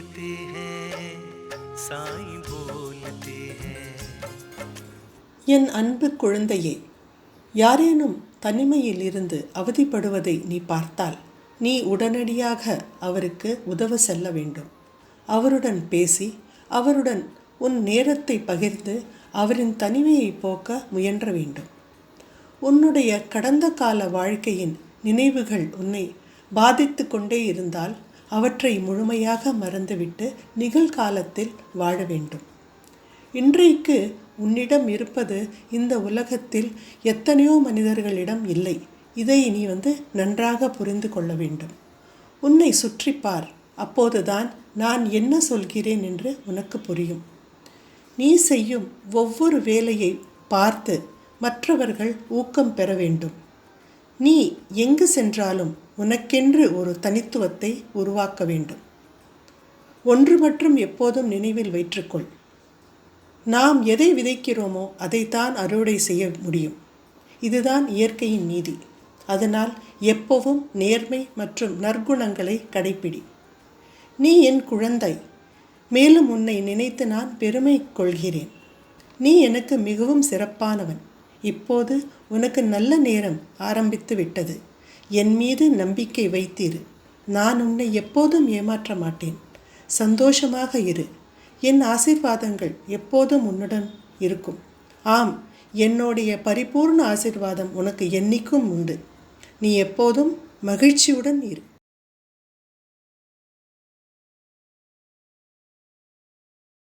बोलते हैं साईं बोलते हैं. என் அன்பு குழந்தையே, யாரேனும் தனிமையில் இருந்து அவதிப்படுவதை நீ பார்த்தால் நீ உடனடியாக அவருக்கு உதவ செல்ல வேண்டும். அவருடன் பேசி அவருடன் உன் நேரத்தை பகிர்ந்து அவரின் தனிமையை போக்க முயன்ற வேண்டும். உன்னுடைய கடந்த கால வாழ்க்கையின் நினைவுகள் உன்னை பாதித்து கொண்டே இருந்தால் அவற்றை முழுமையாக மறந்துவிட்டு நிகழ்காலத்தில் வாழ வேண்டும். இன்றைக்கு உன்னிடம் இருப்பது இந்த உலகத்தில் எத்தனையோ மனிதர்களிடம் இல்லை. இதை நீ நன்றாக புரிந்து கொள்ள வேண்டும். உன்னை சுற்றிப்பார், அப்போதுதான் நான் என்ன சொல்கிறேன் என்று உனக்கு புரியும். நீ செய்யும் ஒவ்வொரு வேலையை பார்த்து மற்றவர்கள் ஊக்கம் பெற வேண்டும். நீ எங்கு சென்றாலும் உனக்கென்று ஒரு தனித்துவத்தை உருவாக்க வேண்டும். ஒன்று மட்டும் எப்போதும் நினைவில் வைத்துக்கொள். நாம் எதை விதைக்கிறோமோ அதைத்தான் அறுவடை செய்ய முடியும். இதுதான் இயற்கையின் நீதி. அதனால் எப்போவும் நேர்மை மற்றும் நற்குணங்களை கடைப்பிடி. நீ என் குழந்தை. மேலும் உன்னை நினைத்து நான் பெருமை கொள்கிறேன். நீ எனக்கு மிகவும் சிறப்பானவன். இப்போது உனக்கு நல்ல நேரம் ஆரம்பித்து விட்டது. என் மீது நம்பிக்கை வைத்திரு. நான் உன்னை எப்போதும் ஏமாற்ற மாட்டேன். சந்தோஷமாக இரு. என் ஆசீர்வாதங்கள் எப்போதும் உன்னுடன் இருக்கும். ஆம், என்னுடைய பரிபூர்ண ஆசீர்வாதம் உனக்கு என்னைக்கும் உண்டு. நீ எப்போதும் மகிழ்ச்சியுடன் இரு.